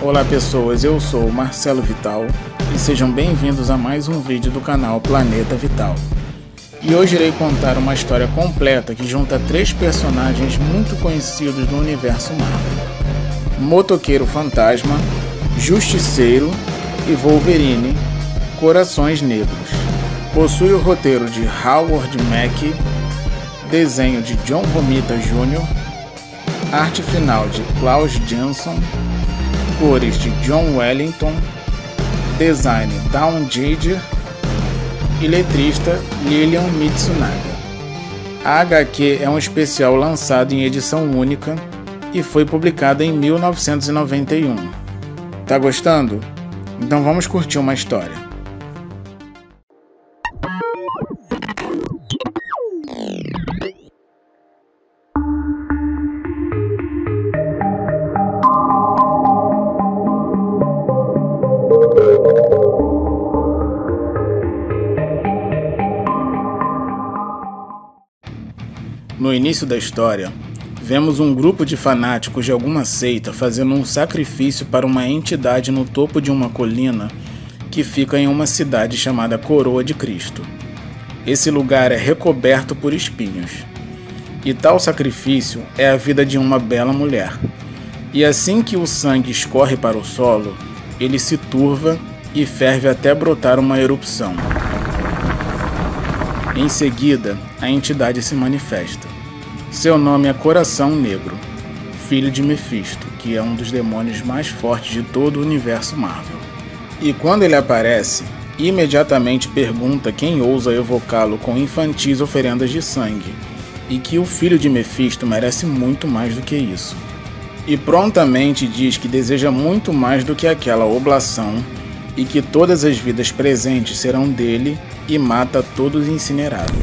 Olá pessoas, eu sou o Marcelo Vital e sejam bem-vindos a mais um vídeo do canal Planeta Vital. E hoje irei contar uma história completa que junta 3 personagens muito conhecidos do universo Marvel: Motoqueiro Fantasma, Justiceiro e Wolverine, Corações Negros. Possui o roteiro de Howard Mackey, desenho de John Romita Jr., arte final de Klaus Janson, cores de John Wellington, design Dawn Giger e letrista Lilian Mitsunaga. A HQ é um especial lançado em edição única e foi publicada em 1991. Tá gostando? Então vamos curtir uma história. No início da história, vemos um grupo de fanáticos de alguma seita fazendo um sacrifício para uma entidade no topo de uma colina que fica em uma cidade chamada Coroa de Cristo. Esse lugar é recoberto por espinhos. E tal sacrifício é a vida de uma bela mulher. E assim que o sangue escorre para o solo, ele se turva e ferve até brotar uma erupção. Em seguida, a entidade se manifesta. Seu nome é Coração Negro, filho de Mephisto, que é um dos demônios mais fortes de todo o universo Marvel. E quando ele aparece, imediatamente pergunta quem ousa evocá-lo com infantis oferendas de sangue, e que o filho de Mephisto merece muito mais do que isso. E prontamente diz que deseja muito mais do que aquela oblação, e que todas as vidas presentes serão dele, e mata todos incinerados.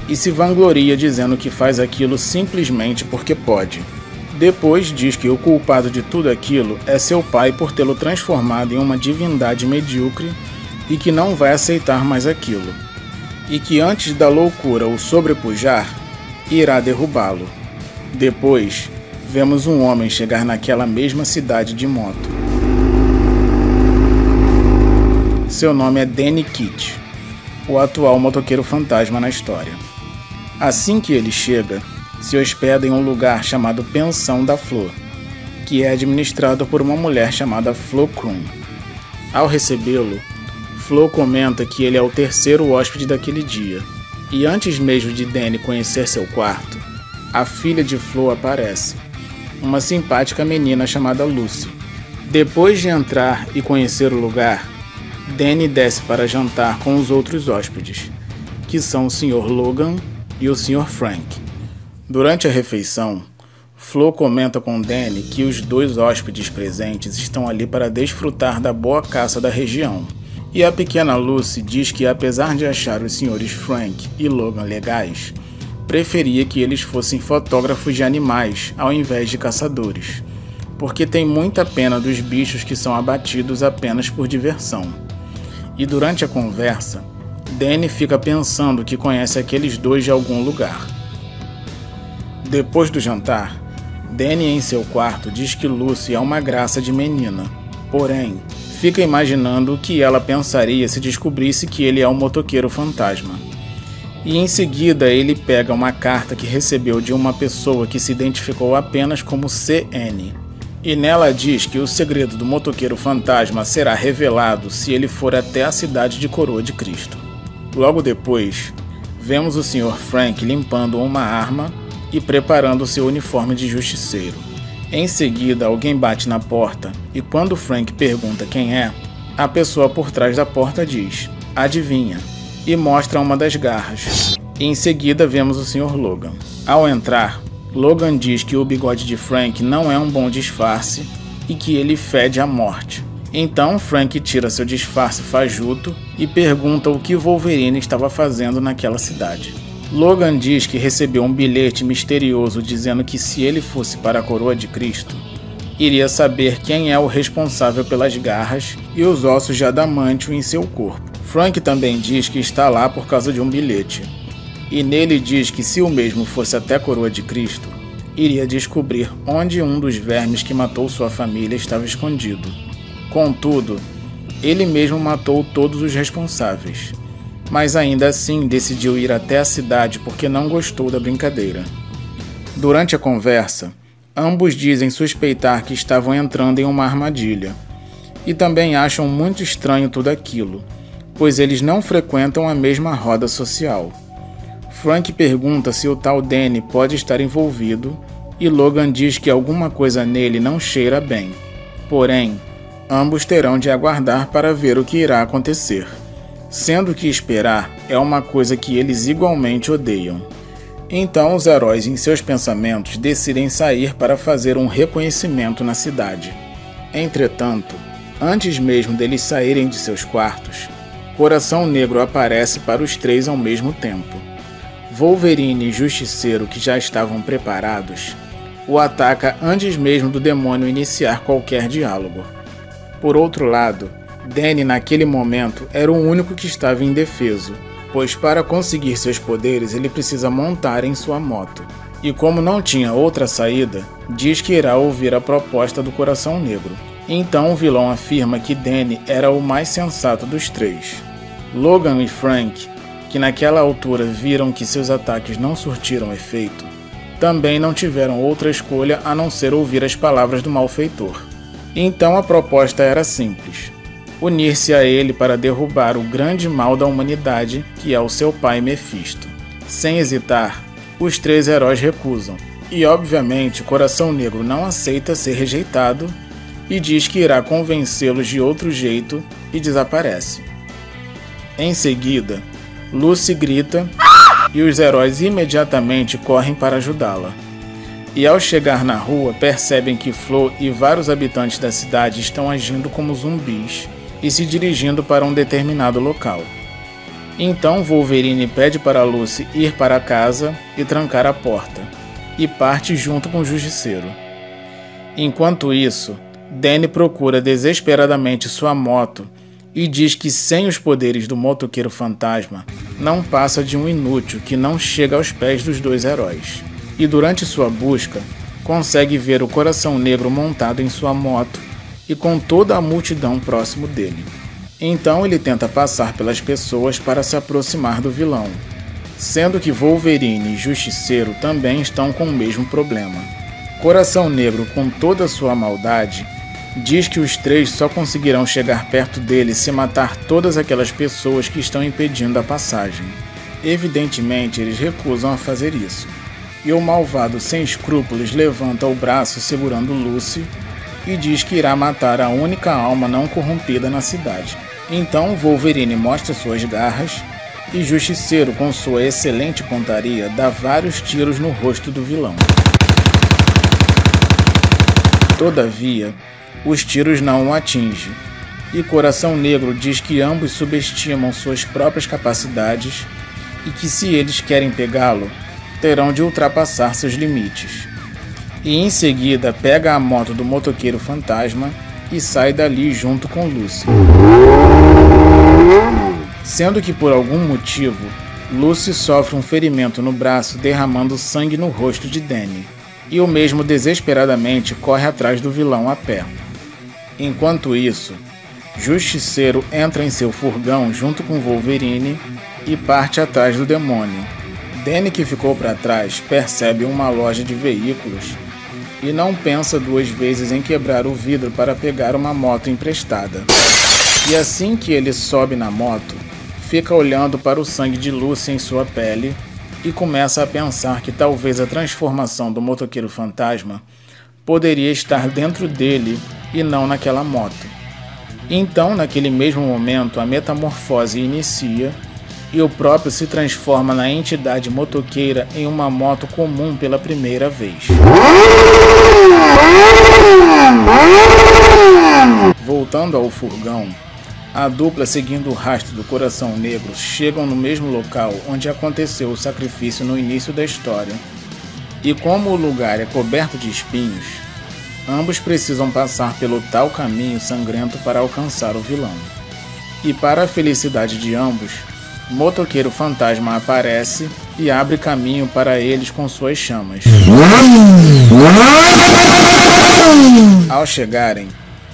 E se vangloria dizendo que faz aquilo simplesmente porque pode. Depois diz que o culpado de tudo aquilo é seu pai por tê-lo transformado em uma divindade medíocre e que não vai aceitar mais aquilo. E que antes da loucura o sobrepujar, irá derrubá-lo. Depois, vemos um homem chegar naquela mesma cidade de moto. Seu nome é Danny Kitt, o atual motoqueiro fantasma na história. Assim que ele chega, se hospeda em um lugar chamado Pensão da Flor, que é administrado por uma mulher chamada Flo Krum. Ao recebê-lo, Flo comenta que ele é o 3º hóspede daquele dia, e antes mesmo de Danny conhecer seu quarto, a filha de Flo aparece, uma simpática menina chamada Lucy. Depois de entrar e conhecer o lugar, Danny desce para jantar com os outros hóspedes, que são o Sr. Logan e o Sr. Frank. Durante a refeição, Flo comenta com Danny que os 2 hóspedes presentes estão ali para desfrutar da boa caça da região, e a pequena Lucy diz que, apesar de achar os Srs. Frank e Logan legais, preferia que eles fossem fotógrafos de animais ao invés de caçadores, porque tem muita pena dos bichos que são abatidos apenas por diversão. E durante a conversa, Danny fica pensando que conhece aqueles 2 de algum lugar. Depois do jantar, Danny em seu quarto diz que Lucy é uma graça de menina, porém, fica imaginando o que ela pensaria se descobrisse que ele é um motoqueiro fantasma. E em seguida ele pega uma carta que recebeu de uma pessoa que se identificou apenas como CN. E nela diz que o segredo do motoqueiro fantasma será revelado se ele for até a cidade de Coroa de Cristo. Logo depois, vemos o Sr. Frank limpando uma arma e preparando seu uniforme de justiceiro. Em seguida, alguém bate na porta e quando Frank pergunta quem é, a pessoa por trás da porta diz: "Adivinha?", e mostra uma das garras. E em seguida vemos o Sr. Logan. Ao entrar, Logan diz que o bigode de Frank não é um bom disfarce e que ele fede a morte. Então Frank tira seu disfarce fajuto e pergunta o que Wolverine estava fazendo naquela cidade. Logan diz que recebeu um bilhete misterioso dizendo que se ele fosse para a Coroa de Cristo, iria saber quem é o responsável pelas garras e os ossos de adamantio em seu corpo. Frank também diz que está lá por causa de um bilhete. E nele diz que se o mesmo fosse até a Coroa de Cristo, iria descobrir onde um dos vermes que matou sua família estava escondido. Contudo, ele mesmo matou todos os responsáveis, mas ainda assim decidiu ir até a cidade porque não gostou da brincadeira. Durante a conversa, ambos dizem suspeitar que estavam entrando em uma armadilha, e também acham muito estranho tudo aquilo, pois eles não frequentam a mesma roda social. Frank pergunta se o tal Danny pode estar envolvido, e Logan diz que alguma coisa nele não cheira bem. Porém, ambos terão de aguardar para ver o que irá acontecer, sendo que esperar é uma coisa que eles igualmente odeiam. Então os heróis, em seus pensamentos, decidem sair para fazer um reconhecimento na cidade. Entretanto, antes mesmo deles saírem de seus quartos, Coração Negro aparece para os três ao mesmo tempo. Wolverine e Justiceiro, que já estavam preparados, o ataca antes mesmo do demônio iniciar qualquer diálogo. Por outro lado, Danny naquele momento era o único que estava indefeso, pois para conseguir seus poderes ele precisa montar em sua moto. E como não tinha outra saída, diz que irá ouvir a proposta do Coração Negro. Então o vilão afirma que Danny era o mais sensato dos três. Logan e Frank, que naquela altura viram que seus ataques não surtiram efeito, também não tiveram outra escolha a não ser ouvir as palavras do malfeitor. Então a proposta era simples: unir-se a ele para derrubar o grande mal da humanidade, que é o seu pai Mephisto. Sem hesitar, os três heróis recusam, e obviamente Coração Negro não aceita ser rejeitado e diz que irá convencê-los de outro jeito e desaparece. Em seguida, Lucy grita e os heróis imediatamente correm para ajudá-la. E ao chegar na rua, percebem que Flo e vários habitantes da cidade estão agindo como zumbis e se dirigindo para um determinado local. Então Wolverine pede para Lucy ir para casa e trancar a porta, e parte junto com o Justiceiro. Enquanto isso, Danny procura desesperadamente sua moto e diz que sem os poderes do motoqueiro fantasma, não passa de um inútil que não chega aos pés dos dois heróis. E durante sua busca, consegue ver o Coração Negro montado em sua moto e com toda a multidão próximo dele. Então ele tenta passar pelas pessoas para se aproximar do vilão, sendo que Wolverine e Justiceiro também estão com o mesmo problema. Coração Negro, com toda a sua maldade, diz que os três só conseguirão chegar perto dele se matar todas aquelas pessoas que estão impedindo a passagem. Evidentemente, eles recusam a fazer isso, e o malvado sem escrúpulos levanta o braço segurando Lucy e diz que irá matar a única alma não corrompida na cidade. Então Wolverine mostra suas garras e Justiceiro, com sua excelente pontaria, dá vários tiros no rosto do vilão. Todavia, os tiros não o atingem, e Coração Negro diz que ambos subestimam suas próprias capacidades e que se eles querem pegá-lo, terão de ultrapassar seus limites. E em seguida pega a moto do motoqueiro fantasma e sai dali junto com Lucy. Sendo que por algum motivo, Lucy sofre um ferimento no braço derramando sangue no rosto de Danny, e o mesmo desesperadamente corre atrás do vilão a pé. Enquanto isso, Justiceiro entra em seu furgão junto com Wolverine e parte atrás do demônio. Danny, que ficou para trás, percebe uma loja de veículos e não pensa duas vezes em quebrar o vidro para pegar uma moto emprestada. E assim que ele sobe na moto, fica olhando para o sangue de Lucy em sua pele e começa a pensar que talvez a transformação do motoqueiro fantasma poderia estar dentro dele e não naquela moto. Então, naquele mesmo momento, a metamorfose inicia e o próprio se transforma na entidade motoqueira em uma moto comum pela primeira vez. Voltando ao furgão, a dupla, seguindo o rastro do Coração Negro, chegam no mesmo local onde aconteceu o sacrifício no início da história, e como o lugar é coberto de espinhos, ambos precisam passar pelo tal caminho sangrento para alcançar o vilão. E para a felicidade de ambos, Motoqueiro Fantasma aparece e abre caminho para eles com suas chamas. Ao chegarem,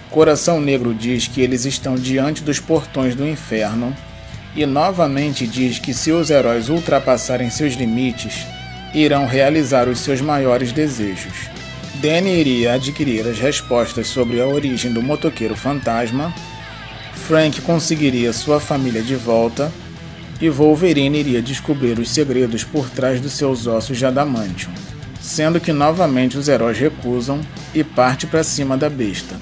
Coração Negro diz que eles estão diante dos portões do inferno e novamente diz que se os heróis ultrapassarem seus limites, irão realizar os seus maiores desejos. Danny iria adquirir as respostas sobre a origem do Motoqueiro Fantasma, Frank conseguiria sua família de volta e Wolverine iria descobrir os segredos por trás dos seus ossos de adamantium, sendo que novamente os heróis recusam e parte para cima da besta.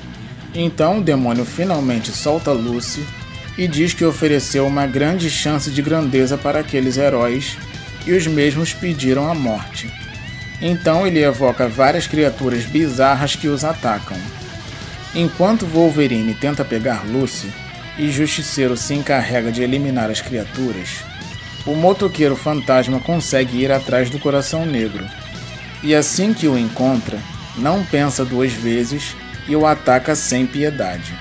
Então o demônio finalmente solta Lucy e diz que ofereceu uma grande chance de grandeza para aqueles heróis e os mesmos pediram a morte. Então ele evoca várias criaturas bizarras que os atacam. Enquanto Wolverine tenta pegar Lucy e Justiceiro se encarrega de eliminar as criaturas, o Motoqueiro Fantasma consegue ir atrás do Coração Negro. E assim que o encontra, não pensa duas vezes e o ataca sem piedade.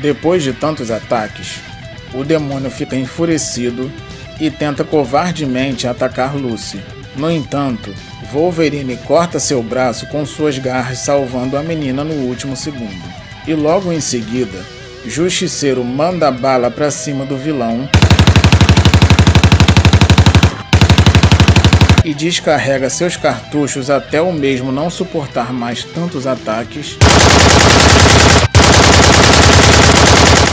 Depois de tantos ataques, o demônio fica enfurecido e tenta covardemente atacar Lucy. No entanto, Wolverine corta seu braço com suas garras, salvando a menina no último segundo. E logo em seguida, Justiceiro manda bala pra cima do vilão e descarrega seus cartuchos até o mesmo não suportar mais tantos ataques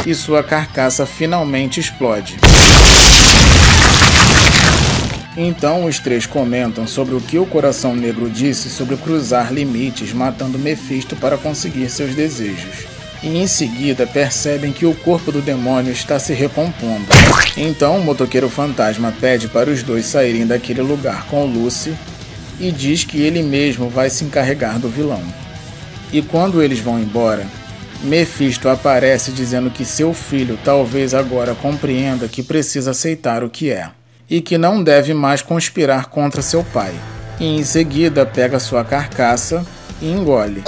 e sua carcaça finalmente explode. Então os três comentam sobre o que o Coração Negro disse sobre cruzar limites matando Mephisto para conseguir seus desejos. E em seguida percebem que o corpo do demônio está se recompondo. Então o Motoqueiro Fantasma pede para os dois saírem daquele lugar com Lucy e diz que ele mesmo vai se encarregar do vilão. E quando eles vão embora, Mephisto aparece dizendo que seu filho talvez agora compreenda que precisa aceitar o que é e que não deve mais conspirar contra seu pai. E em seguida pega sua carcaça e engole.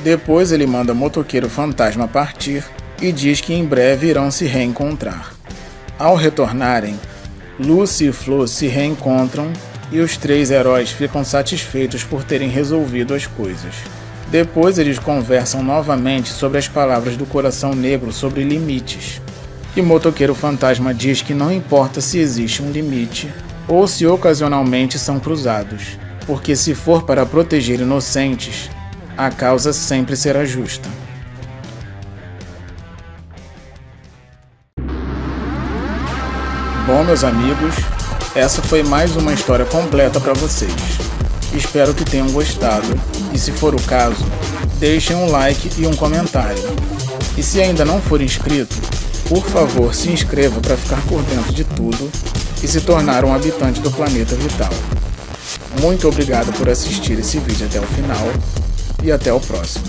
Depois ele manda Motoqueiro Fantasma partir e diz que em breve irão se reencontrar. Ao retornarem, Lucy e Flo se reencontram e os três heróis ficam satisfeitos por terem resolvido as coisas. Depois eles conversam novamente sobre as palavras do Coração Negro sobre limites. E Motoqueiro Fantasma diz que não importa se existe um limite ou se ocasionalmente são cruzados, porque se for para proteger inocentes, a causa sempre será justa. Bom, meus amigos, essa foi mais uma história completa para vocês. Espero que tenham gostado e, se for o caso, deixem um like e um comentário. E se ainda não for inscrito, por favor, se inscreva para ficar por dentro de tudo e se tornar um habitante do Planeta Vital. Muito obrigado por assistir esse vídeo até o final e até o próximo.